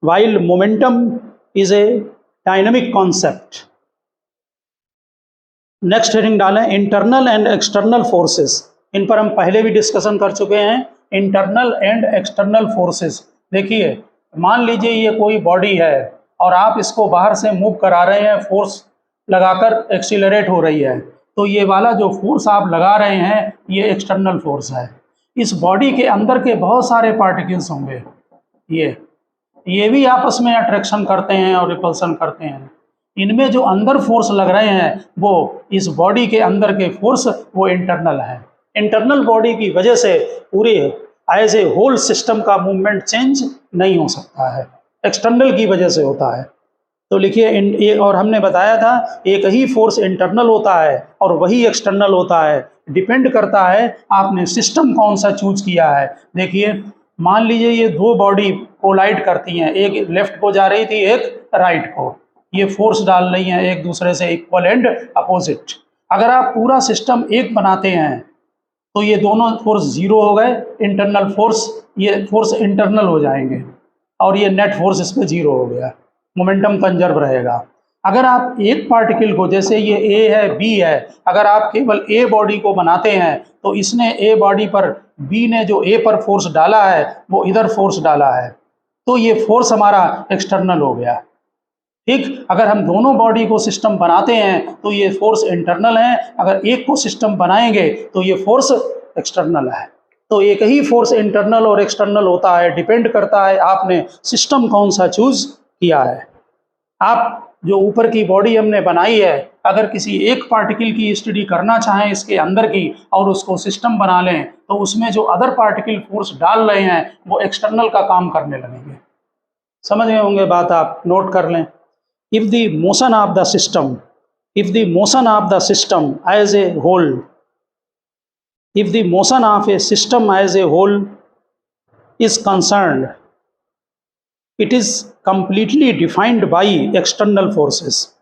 A: While momentum is a dynamic concept. Next heading डालें इंटरनल एंड एक्सटर्नल फोर्सेस। इन पर हम पहले भी डिस्कशन कर चुके हैं। इंटरनल एंड एक्सटर्नल फोर्सेस, देखिए मान लीजिए ये कोई बॉडी है और आप इसको बाहर से मूव करा रहे हैं, फोर्स लगाकर एक्सीलरेट हो रही है, तो ये वाला जो फोर्स आप लगा रहे हैं ये एक्सटर्नल फोर्स है। इस बॉडी के अंदर के बहुत सारे पार्टिकल्स होंगे, ये भी आपस में अट्रैक्शन करते हैं और रिपल्सन करते हैं। इनमें जो अंदर फोर्स लग रहे हैं वो इस बॉडी के अंदर के फोर्स वो इंटरनल है। इंटरनल बॉडी की वजह से पूरे एज ए होल सिस्टम का मूवमेंट चेंज नहीं हो सकता है, एक्सटर्नल की वजह से होता है। तो लिखिए और हमने बताया था एक ही फोर्स इंटरनल होता है और वही एक्सटर्नल होता है, डिपेंड करता है आपने सिस्टम कौन सा चूज किया है। देखिए मान लीजिए ये दो बॉडी कोलाइड करती हैं, एक लेफ्ट को जा रही थी एक राइट को, ये फोर्स डाल रही हैं एक दूसरे से इक्वल एंड अपोजिट। अगर आप पूरा सिस्टम एक बनाते हैं तो ये दोनों फोर्स 0 हो गए, इंटरनल फोर्स, ये फोर्स इंटरनल हो जाएंगे और ये नेट फोर्स इस पर 0 हो गया, मोमेंटम कंजर्व रहेगा। अगर आप एक पार्टिकल को, जैसे ये ए है बी है, अगर आप केवल ए बॉडी को बनाते हैं तो इसने ए बॉडी पर, बी ने जो ए पर फोर्स डाला है वो इधर फोर्स डाला है, तो ये फोर्स हमारा एक्सटर्नल हो गया। ठीक, अगर हम दोनों बॉडी को सिस्टम बनाते हैं तो ये फोर्स इंटरनल है, अगर एक को सिस्टम बनाएंगे तो ये फोर्स एक्सटर्नल है। तो एक ही फोर्स इंटरनल और एक्सटर्नल होता है, डिपेंड करता है आपने सिस्टम कौन सा चूज किया है। आप जो ऊपर की बॉडी हमने बनाई है, अगर किसी एक पार्टिकल की स्टडी करना चाहें इसके अंदर की और उसको सिस्टम बना लें तो उसमें जो अदर पार्टिकल फोर्स डाल रहे हैं वो एक्सटर्नल का काम करने लगेंगे। समझ गए होंगे बात, आप नोट कर लें। If the motion of the system as a whole, if the motion of a system as a whole is concerned, it is completely defined by external forces.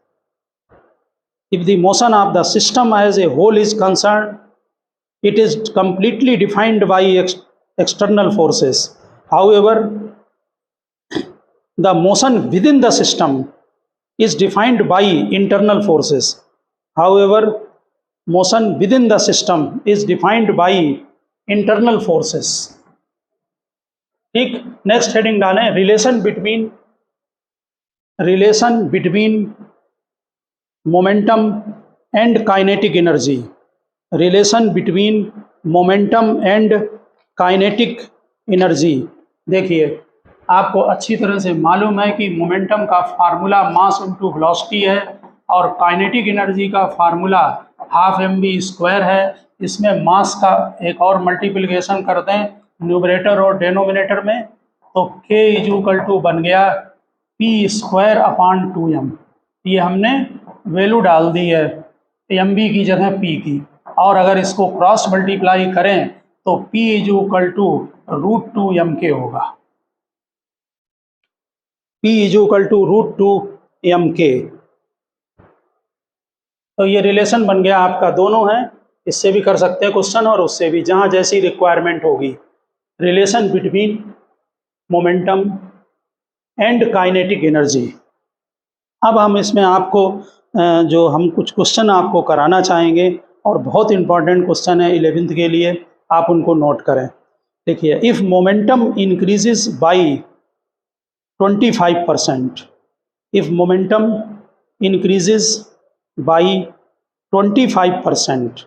A: If the motion of the system as a whole is concerned, it is completely defined by external forces. However, the motion within the system is defined by internal forces. However, motion within the system is defined by internal forces. ठीक, नेक्स्ट हेडिंग डालें relation between momentum and kinetic energy. Relation between momentum and kinetic energy. देखिए आपको अच्छी तरह से मालूम है कि मोमेंटम का फार्मूला मास इनटू वेलोसिटी है और काइनेटिक एनर्जी का फार्मूला हाफ mv² है। इसमें मास का एक और मल्टीप्लिकेशन कर दें न्यूमरेटर और डेनोमिनेटर में तो k = बन गया p²/2m। ये हमने वैल्यू डाल दी है mv की जगह p की, और अगर इसको क्रॉस मल्टीप्लाई करें तो p √2mk होगा। P √2mk। तो ये रिलेशन बन गया आपका, दोनों हैं, इससे भी कर सकते हैं क्वेश्चन और उससे भी, जहाँ जैसी रिक्वायरमेंट होगी। Relation between momentum and kinetic energy. अब हम इसमें आपको जो हम कुछ क्वेश्चन आपको कराना चाहेंगे और बहुत इंपॉर्टेंट क्वेश्चन है 11th के लिए, आप उनको नोट करें। देखिए, if momentum increases by 25%, if momentum increases by 25%,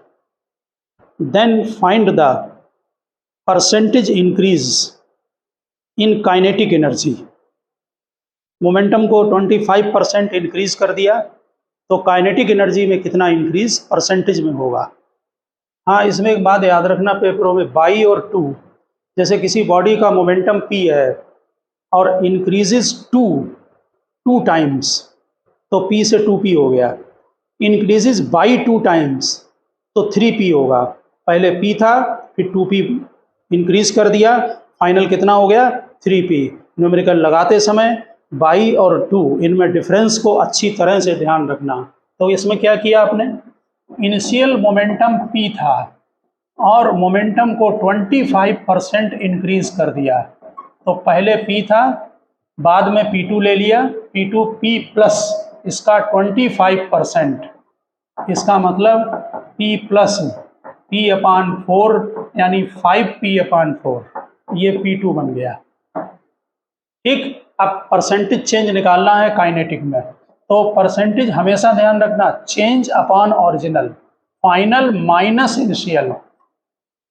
A: then find the percentage increase in kinetic energy। Momentum को 25% इंक्रीज कर दिया तो काइनेटिक एनर्जी में कितना इंक्रीज परसेंटेज में होगा। हाँ, इसमें एक बात याद रखना पेपरों में, बाई और टू, जैसे किसी बॉडी का मोमेंटम p है और इंक्रीजेस टू टाइम्स तो p से 2p हो गया, इंक्रीजेस बाई 2 टाइम्स तो 3p होगा। पहले p था फिर 2p इंक्रीज कर दिया, फाइनल कितना हो गया 3p। न्यूमेरिकल लगाते समय बाई और 2 इनमें डिफरेंस को अच्छी तरह से ध्यान रखना। तो इसमें क्या किया आपने, इनिशियल मोमेंटम p था और मोमेंटम को 25% इंक्रीज कर दिया। तो पहले p था, बाद में p2 ले लिया, p2 p प्लस इसका 25%, इसका मतलब p प्लस p/4 यानी 5p/4, ये p2 बन गया। ठीक, अब परसेंटेज चेंज निकालना है काइनेटिक में, तो परसेंटेज हमेशा ध्यान रखना change upon original, final minus initial,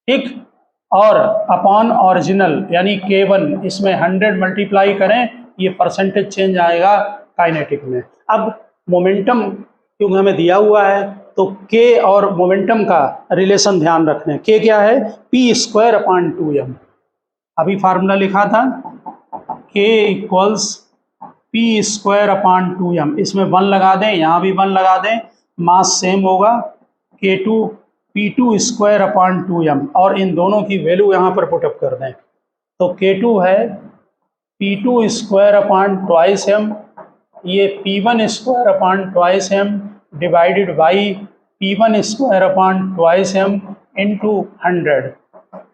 A: ठीक, और अपॉन ओरिजिनल यानी K1, इसमें 100 मल्टीप्लाई करें, ये परसेंटेज चेंज आएगा काइनेटिक में। अब मोमेंटम क्योंकि हमें दिया हुआ है तो K और मोमेंटम का रिलेशन ध्यान रखना है। K क्या है, p²/2m, अभी फार्मूला लिखा था K = p²/2m, इसमें 1 लगा दें, यहाँ भी 1 लगा दें, मास सेम होगा K2 p²/2m, और इन दोनों की वैल्यू यहाँ पर पुटअप कर दें। तो K2 है p²/2m, ये p1²/2m divided by p1²/2m into 100,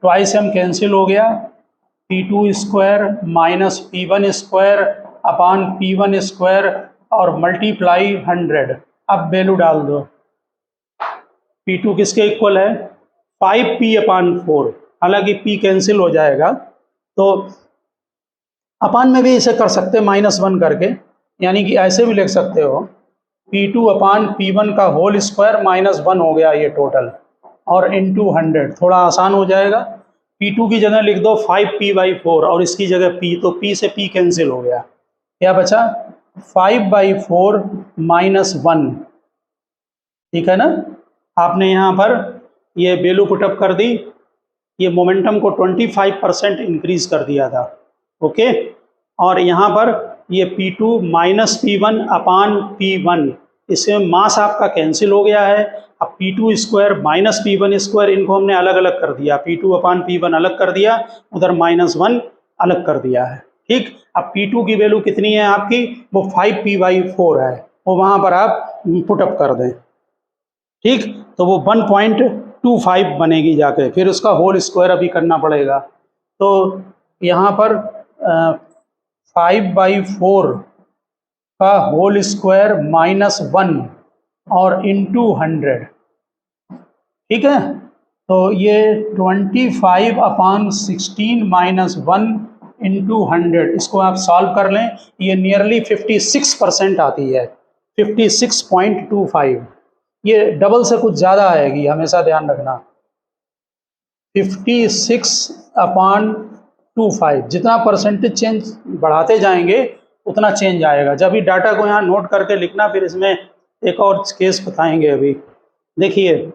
A: 2m cancel हो गया, p2² माइनस p1² और मल्टीप्लाई 100। अब वैल्यू डाल दो, p2 किसके इक्वल है 5p/4, हालांकि p कैंसिल हो जाएगा तो अपान में भी इसे कर सकते हैं -1 करके, यानी कि ऐसे भी लिख सकते हो p2/p1 का होल स्क्वायर -1 हो गया ये टोटल, और इंटू 100, थोड़ा आसान हो जाएगा। p2 की जगह लिख दो 5p/4 और इसकी जगह p, तो p से p कैंसिल हो गया, क्या बचा 5/4 -1, ठीक है ना। आपने यहाँ पर ये वैल्यू पुटअप कर दी, ये मोमेंटम को 25% इंक्रीज कर दिया था, ओके। और यहाँ पर ये p2 - p1/p1, इसमें मास आपका कैंसिल हो गया है। अब p2² - p1², इनको हमने अलग अलग कर दिया, p2/p1 अलग कर दिया, उधर -1 अलग कर दिया है, ठीक। अब p2 की वैल्यू कितनी है आपकी, वो 5p/4 है, वो वहाँ पर आप पुटअप कर दें, ठीक। तो वो 1.25 बनेगी जाके, फिर उसका होल स्क्वायर अभी करना पड़ेगा। तो यहाँ पर 5/4 का होल स्क्वायर -1 और इंटू 100, ठीक है। तो ये 25/16 -1 इंटू 100, इसको आप सॉल्व कर लें, ये नियरली 56% आती है, 56.25, ये डबल से कुछ ज़्यादा आएगी, हमेशा ध्यान रखना। 56/25, जितना परसेंटेज चेंज बढ़ाते जाएंगे उतना चेंज आएगा। जब भी डाटा को यहाँ नोट करके लिखना, फिर इसमें एक और केस बताएंगे अभी। देखिए,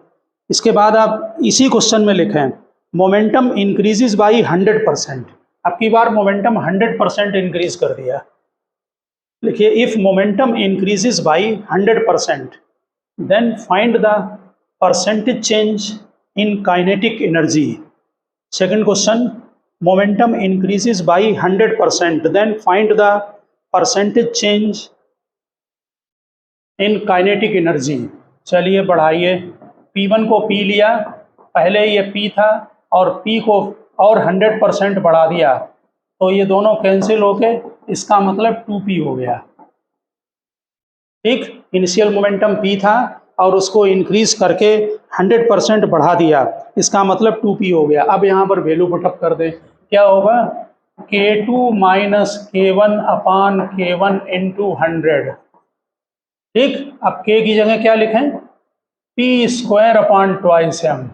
A: इसके बाद आप इसी क्वेश्चन में लिखें मोमेंटम इंक्रीजेज बाई 100%, अब की बार मोमेंटम 100% इंक्रीज कर दिया। लिखिए, if momentum increases by 100%, then find the percentage change in kinetic energy. Second question, momentum increases by 100%, then find the percentage change in kinetic energy. चलिए बढ़ाइए, P1 को P लिया, पहले ये P था और P को और 100% बढ़ा दिया, तो ये दोनों कैंसिल होके इसका मतलब 2P हो गया, ठीक। इनिशियल मोमेंटम P था और उसको इंक्रीज करके 100% बढ़ा दिया, इसका मतलब 2P हो गया। अब यहाँ पर वैल्यू पुटअप कर दें, क्या होगा K2 - K1/K1 इंटू 100, ठीक। अब K की जगह क्या लिखें, p²/2m,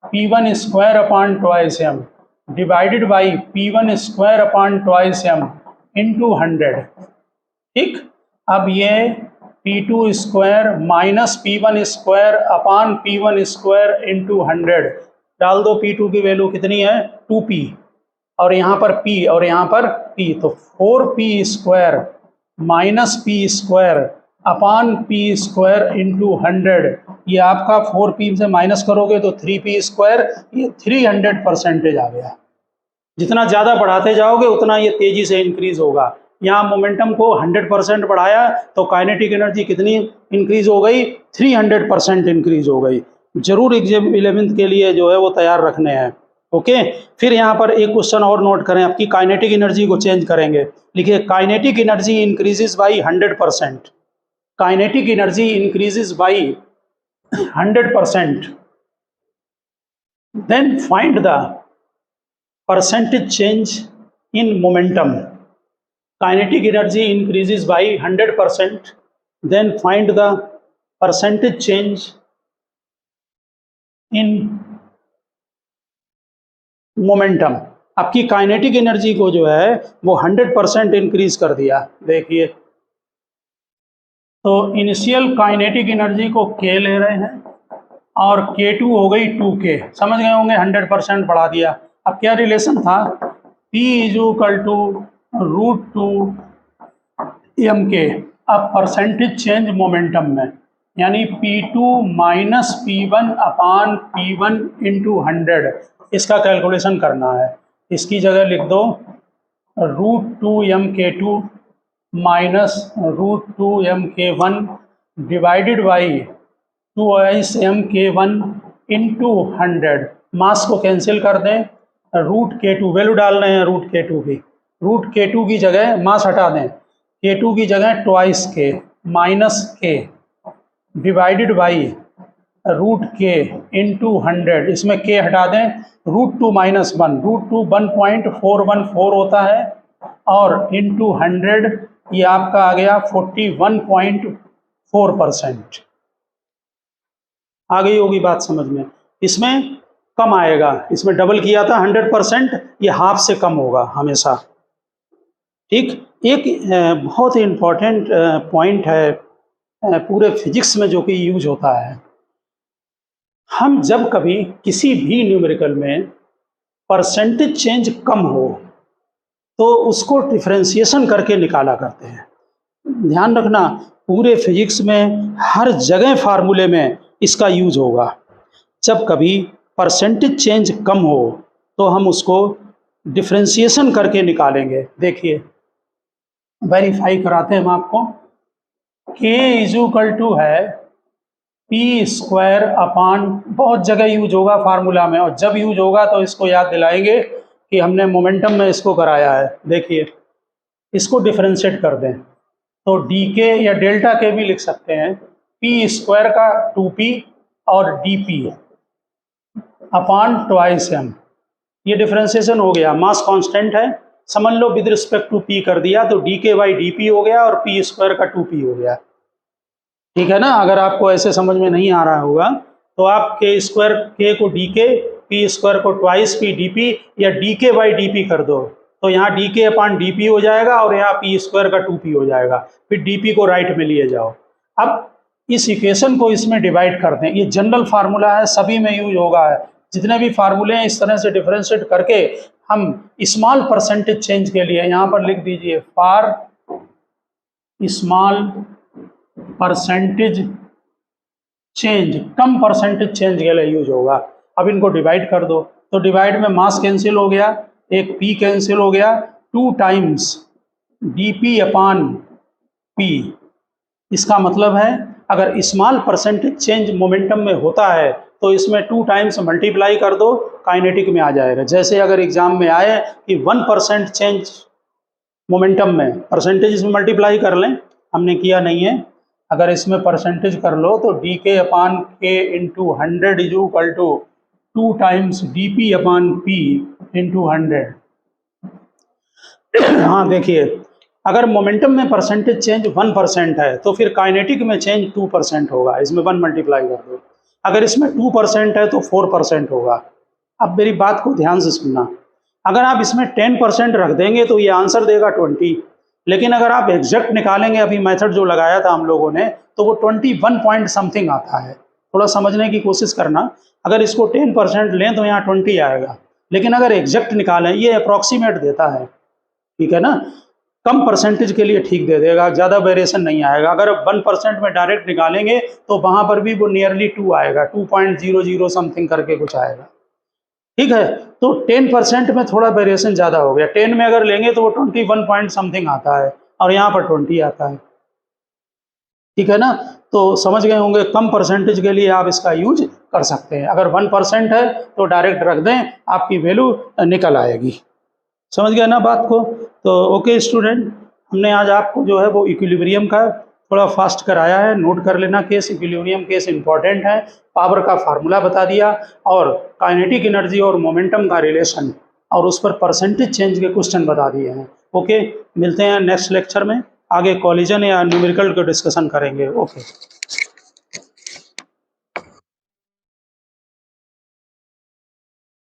A: p1²/2m divided by p1²/2m into 100, ठीक। अब ये P2 square minus P1 square upon P1 square into 100। डाल दो P2 की वैल्यू कितनी है 2P, और यहाँ पर P और यहाँ पर P, तो 4P square minus P square upon P square into 100। ये आपका 4P से माइनस करोगे तो 3P स्क्वायर, ये 300% आ गया। जितना ज़्यादा बढ़ाते जाओगे उतना ये तेज़ी से इंक्रीज होगा। यहाँ मोमेंटम को 100% बढ़ाया तो काइनेटिक एनर्जी कितनी इंक्रीज हो गई, 300% इंक्रीज हो गई। जरूर एग्जाम 11th के लिए जो है वो तैयार रखने हैं। ओके, फिर यहाँ पर एक क्वेश्चन और नोट करें, आपकी काइनेटिक एनर्जी को चेंज करेंगे। लिखिए kinetic energy increases by 100%। Kinetic energy increases by 100%। Then find the percentage change in momentum. Kinetic energy increases by 100%. Then find the percentage change in momentum. आपकी काइनेटिक एनर्जी को जो है वो 100% इंक्रीज कर दिया। देखिए, तो इनिशियल काइनेटिक एनर्जी को K ले रहे हैं और K2 हो गई 2K। समझ गए होंगे, 100% बढ़ा दिया। अब क्या रिलेशन था, P = √2mk। अब परसेंटेज चेंज मोमेंटम में, यानी P2 माइनस P1 अपान P1 इंटू 100, इसका कैलकुलेशन करना है। इसकी जगह लिख दो √2mk2 minus √2mk1 divided by 2mk1 into 100। मास को कैंसिल कर दें, √k2 वैल्यू डाल रहे हैं, √k2 की, √k2 की जगह मास हटा दें, K2 की जगह twice K minus K divided by √k into 100। इसमें K हटा दें, √2 माइनस 1, √2 1.414 होता है, और इंटू 100 ये आपका आ गया 41.4%। आ गई होगी बात समझ में। इसमें कम आएगा, इसमें डबल किया था 100%, ये हाफ से कम होगा हमेशा। ठीक, एक बहुत ही इम्पॉर्टेंट पॉइंट है पूरे फिजिक्स में जो कि यूज होता है। हम जब कभी किसी भी न्यूमेरिकल में परसेंटेज चेंज कम हो तो उसको डिफरेंशिएशन करके निकाला करते हैं। ध्यान रखना, पूरे फिजिक्स में हर जगह फार्मूले में इसका यूज होगा। जब कभी परसेंटेज चेंज कम हो तो हम उसको डिफरेंशिएशन करके निकालेंगे। देखिए, वेरीफाई कराते हैं हम आपको। K = है P स्क्वायर अपान, बहुत जगह यूज होगा फार्मूला में, और जब यूज होगा तो इसको याद दिलाएंगे कि हमने मोमेंटम में इसको कराया है। देखिए, इसको डिफरेंशिएट कर दें तो dk या डेल्टा के भी लिख सकते हैं, P स्क्वायर का 2P और dP अपान ट्वाइस m। ये डिफरेंशिएशन हो गया। मास कांस्टेंट है, समझ लो विद रिस्पेक्ट टू P कर दिया तो dk/dP हो गया और P स्क्वायर का 2P हो गया। ठीक है ना। अगर आपको ऐसे समझ में नहीं आ रहा होगा तो आप K स्क्वायर, K को dk, P स्क्वायर को ट्वाइस P dP या dk/dP कर दो, तो यहाँ dk/dP हो जाएगा और यहाँ P स्क्वायर का 2P हो जाएगा। फिर dP को राइट में लिए जाओ। अब इस इक्वेशन को इसमें डिवाइड कर दें। ये जनरल फार्मूला है, सभी में यूज होगा। जितने भी फार्मूले हैं इस तरह से डिफरेंशिएट करके हम स्मॉल परसेंटेज चेंज के लिए यहाँ पर लिख दीजिए for small percentage change, come percentage change के लिए यूज होगा। अब इनको डिवाइड कर दो, तो डिवाइड में मास कैंसिल हो गया, एक P कैंसिल हो गया, 2 टाइम्स dP/P। इसका मतलब है अगर स्मॉल परसेंटेज चेंज मोमेंटम में होता है तो इसमें 2 टाइम्स मल्टीप्लाई कर दो, काइनेटिक में आ जाएगा। जैसे अगर एग्जाम में आए कि 1% चेंज मोमेंटम में, परसेंटेज इसमें मल्टीप्लाई कर लें, हमने किया नहीं है। अगर इसमें परसेंटेज कर लो तो dk/k into 100 = 2 times dP/P into 100। हाँ देखिए, अगर मोमेंटम में परसेंटेज चेंज 1% है तो फिर काइनेटिक में चेंज 2% होगा। इसमें 1 मल्टीप्लाई कर दो। अगर इसमें 2% है तो 4% होगा। अब मेरी बात को ध्यान से सुनना, अगर आप इसमें 10% रख देंगे तो ये आंसर देगा 20, लेकिन अगर आप एग्जैक्ट निकालेंगे, अभी मेथड जो लगाया था हम लोगों ने, तो वो 21 पॉइंट समथिंग आता है। थोड़ा समझने की कोशिश करना, अगर इसको 10% लें तो यहाँ 20 आएगा, लेकिन अगर एग्जैक्ट निकालें, ये अप्रॉक्सीमेट देता है, ठीक है ना, कम परसेंटेज के लिए ठीक दे देगा, ज़्यादा वेरिएशन नहीं आएगा। अगर 1% में डायरेक्ट निकालेंगे तो वहाँ पर भी वो नियरली 2 आएगा, 2.00 समथिंग करके कुछ आएगा, ठीक है। तो 10% में थोड़ा वेरिएशन ज़्यादा हो गया, 10 में अगर लेंगे तो वो 21 पॉइंट समथिंग आता है और यहाँ पर 20 आता है, ठीक है ना। तो समझ गए होंगे, कम परसेंटेज के लिए आप इसका यूज कर सकते हैं। अगर 1% है तो डायरेक्ट रख दें, आपकी वैल्यू निकल आएगी। समझ गया ना बात को। तो ओके स्टूडेंट, हमने आज आपको जो है वो इक्विलिब्रियम का थोड़ा फास्ट कराया है, नोट कर लेना केस, इक्विलिब्रियम केस इंपॉर्टेंट है। पावर का फार्मूला बता दिया और काइनेटिक एनर्जी और मोमेंटम का रिलेशन और उस पर परसेंटेज चेंज के क्वेश्चन बता दिए हैं। ओके, मिलते हैं नेक्स्ट लेक्चर में, आगे कॉलिजन या न्यूमेरिकल को डिस्कशन करेंगे। ओके।